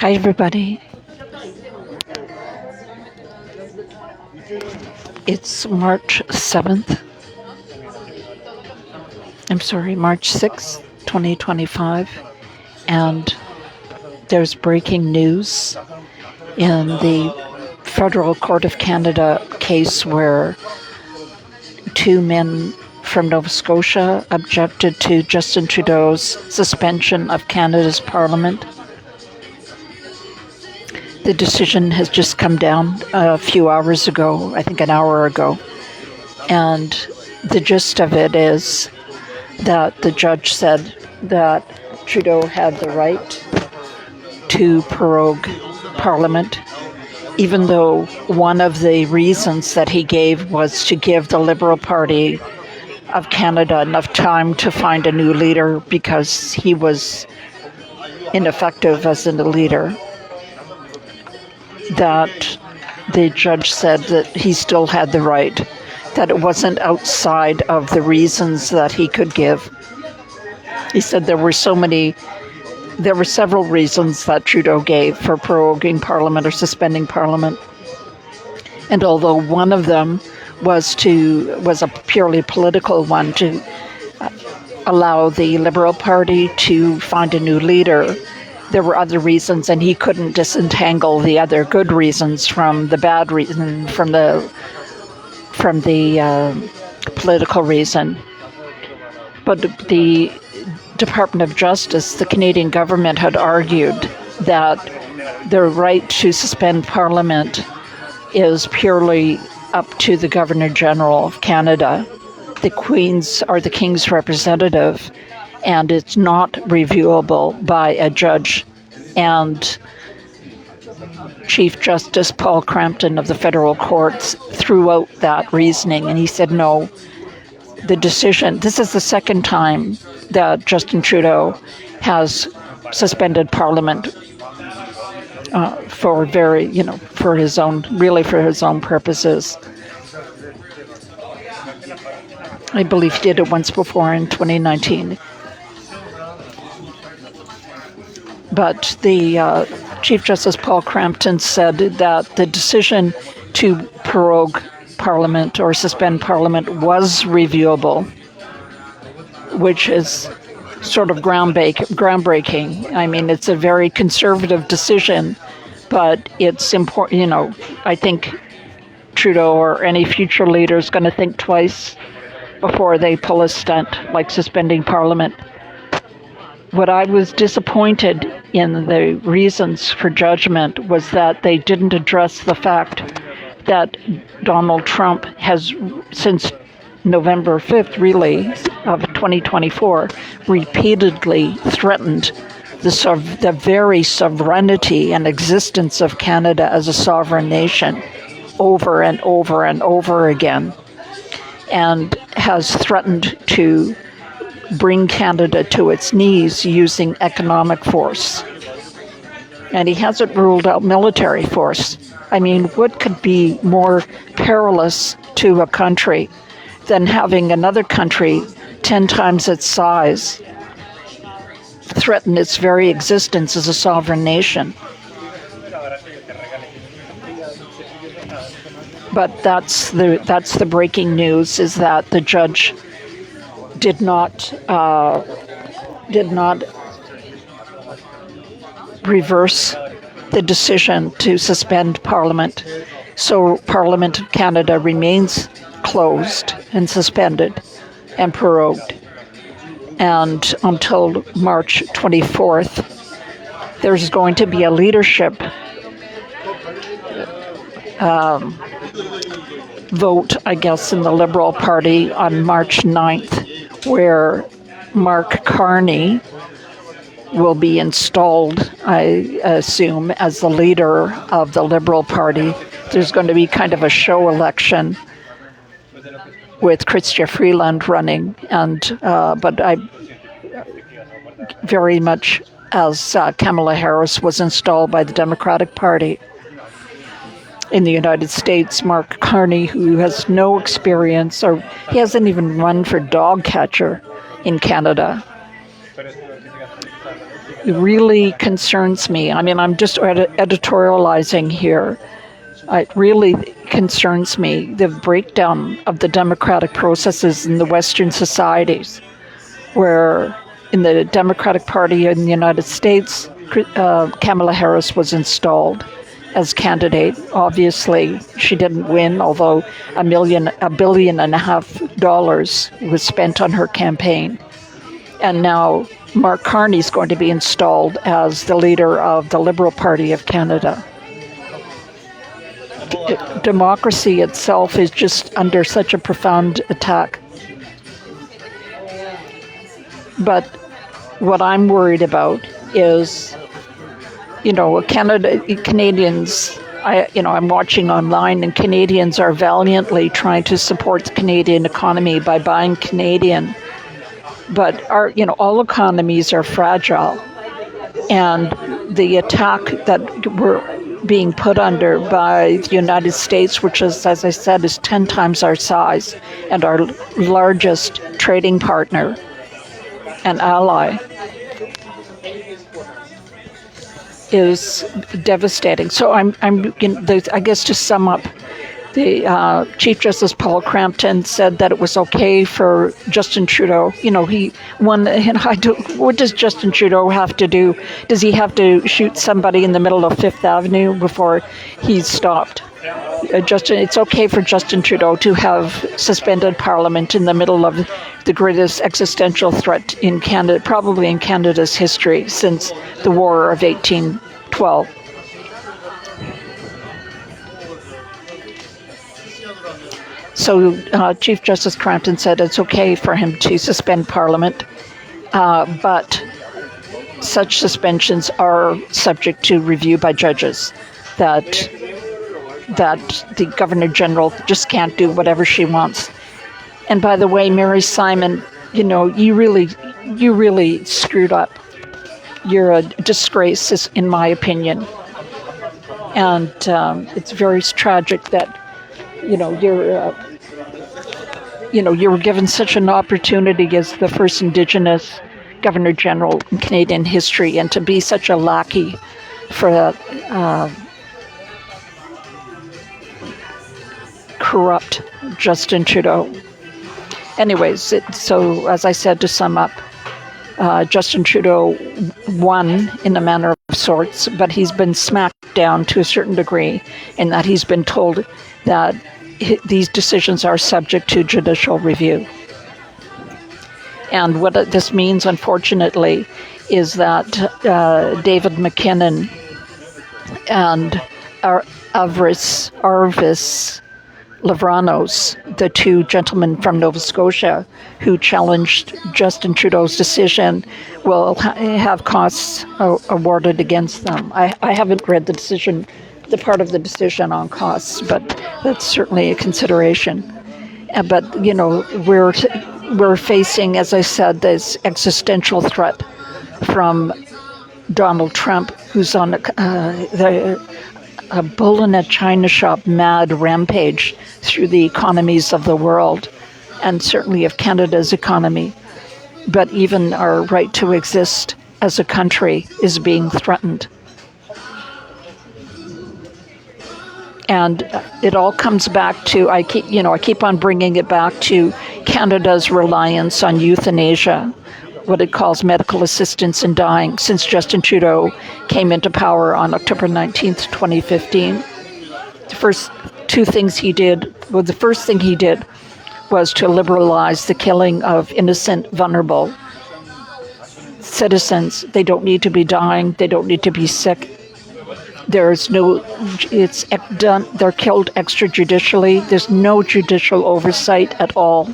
Hi, everybody. It's March 7th. March 6th, 2025. And there's breaking news in the Federal Court of Canada case where two men from Nova Scotia objected to Justin Trudeau's suspension of Canada's Parliament. The decision has just come down a few hours ago, I think an hour ago. And the gist of it is that the judge said that Trudeau had the right to prorogue Parliament, even though one of the reasons that he gave was to give the Liberal Party of Canada enough time to find a new leader because he was ineffective as a leader. That the judge said that he still had the right, that it wasn't outside of the reasons that he could give. He said there were several reasons that Trudeau gave for proroguing Parliament or suspending Parliament. And although one of them was a purely political one, to allow the Liberal Party to find a new leader, there were other reasons, and he couldn't disentangle the other good reasons from the bad reason, from the political reason. But the Department of Justice, the Canadian government, had argued that the right to suspend Parliament is purely up to the Governor General of Canada. The Queen's or the King's representative, and it's not reviewable by a judge. And Chief Justice Paul Crampton of the federal courts threw out that reasoning, and he said no. The decision, this is the second time that Justin Trudeau has suspended Parliament for his own purposes. I believe he did it once before in 2019. But the Chief Justice Paul Crampton said that the decision to prorogue Parliament or suspend Parliament was reviewable, which is sort of groundbreaking. I mean, it's a very conservative decision, but it's important. I think Trudeau or any future leader is going to think twice before they pull a stunt like suspending Parliament. What I was disappointed in the reasons for judgment was that they didn't address the fact that Donald Trump has, since November 5th, really, of 2024, repeatedly threatened the very sovereignty and existence of Canada as a sovereign nation over and over and over again, and has threatened to bring Canada to its knees using economic force. And he hasn't ruled out military force. I mean, what could be more perilous to a country than having another country 10 times its size threaten its very existence as a sovereign nation? But that's the breaking news, is that the judge did not reverse the decision to suspend Parliament. So Parliament of Canada remains closed and suspended and prorogued. And until March 24th, there's going to be a leadership vote, I guess, in the Liberal Party on March 9th, where Mark Carney will be installed, I assume, as the leader of the Liberal Party. There's going to be kind of a show election with Chrystia Freeland running, but I very much as Kamala Harris was installed by the Democratic Party. In the United States, Mark Carney, who has no experience, or he hasn't even run for dog catcher in Canada, really concerns me. I mean, I'm just editorializing here. It really concerns me, the breakdown of the democratic processes in the Western societies, where in the Democratic Party in the United States, Kamala Harris was installed as candidate. Obviously, she didn't win, although $1.5 billion was spent on her campaign. And now Mark Carney is going to be installed as the leader of the Liberal Party of Canada. Democracy itself is just under such a profound attack. But what I'm worried about is, Canadians, I'm watching online, and Canadians are valiantly trying to support the Canadian economy by buying Canadian. But all economies are fragile, and the attack that we're being put under by the United States, which is, as I said, is 10 times our size and our largest trading partner and ally, is devastating. So I guess to sum up, the Chief Justice Paul Crampton said that it was okay for Justin Trudeau. What does Justin Trudeau have to do? Does he have to shoot somebody in the middle of Fifth Avenue before he's stopped? It's okay for Justin Trudeau to have suspended Parliament in the middle of the greatest existential threat in Canada, probably in Canada's history since the War of 1812. So Chief Justice Crampton said it's okay for him to suspend Parliament, but such suspensions are subject to review by judges, that the Governor General just can't do whatever she wants. And by the way, Mary Simon, you really screwed up. You're a disgrace, in my opinion. And it's very tragic that, you were given such an opportunity as the first Indigenous Governor General in Canadian history, and to be such a lackey for that corrupt Justin Trudeau. Anyways, so as I said, to sum up, Justin Trudeau won in a manner of sorts, but he's been smacked down to a certain degree in that he's been told that these decisions are subject to judicial review. And what this means, unfortunately, is that David McKinnon and Arvis Lavranos, the two gentlemen from Nova Scotia who challenged Justin Trudeau's decision, will have costs awarded against them. I haven't read the part of the decision on costs, but that's certainly a consideration. But we're facing, as I said, this existential threat from Donald Trump, who's on a bull in a china shop mad rampage through the economies of the world, and certainly of Canada's economy. But even our right to exist as a country is being threatened. And it all comes back to, I keep on bringing it back to Canada's reliance on euthanasia, what it calls medical assistance in dying, since Justin Trudeau came into power on October 19th, 2015. The first thing he did was to liberalize the killing of innocent, vulnerable citizens. They don't need to be dying. They don't need to be sick. They're killed extrajudicially. There's no judicial oversight at all.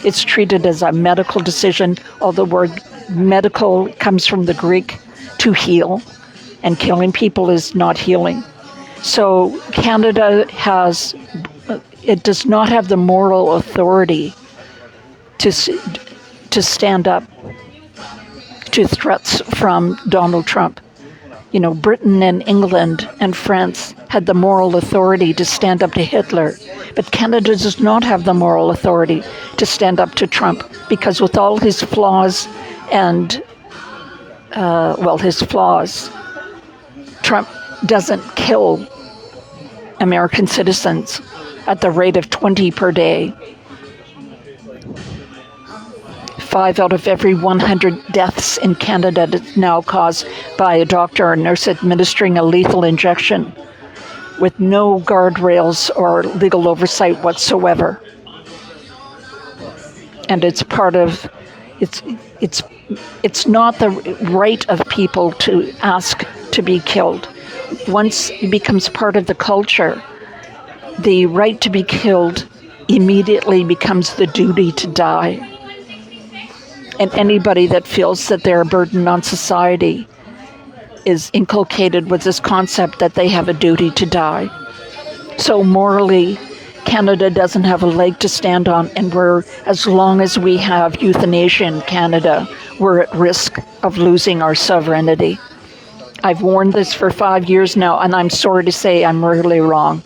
It's treated as a medical decision. All the word medical comes from the Greek, to heal, and killing people is not healing. So Canada does not have the moral authority to stand up to threats from Donald Trump. Britain and England and France had the moral authority to stand up to Hitler, but Canada does not have the moral authority to stand up to Trump, because with all his flaws and, his flaws. Trump doesn't kill American citizens at the rate of 20 per day. 5 out of every 100 deaths in Canada is now caused by a doctor or nurse administering a lethal injection with no guardrails or legal oversight whatsoever. And it's part of, it's not the right of people to ask to be killed. Once it becomes part of the culture, the right to be killed immediately becomes the duty to die. And anybody that feels that they're a burden on society is inculcated with this concept that they have a duty to die. So morally, Canada doesn't have a leg to stand on, and as long as we have euthanasia in Canada, we're at risk of losing our sovereignty. I've warned this for 5 years now, and I'm sorry to say I'm really wrong.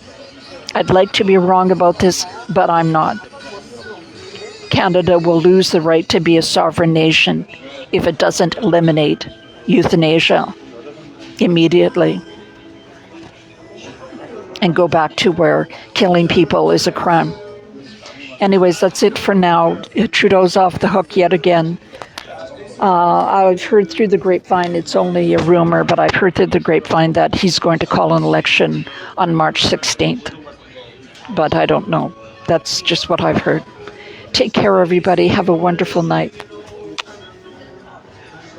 I'd like to be wrong about this, but I'm not. Canada will lose the right to be a sovereign nation if it doesn't eliminate euthanasia immediately and go back to where killing people is a crime. Anyways, that's it for now. Trudeau's off the hook yet again. I've heard through the grapevine, it's only a rumor, but I've heard through the grapevine that he's going to call an election on March 16th. But I don't know. That's just what I've heard. Take care, everybody. Have a wonderful night.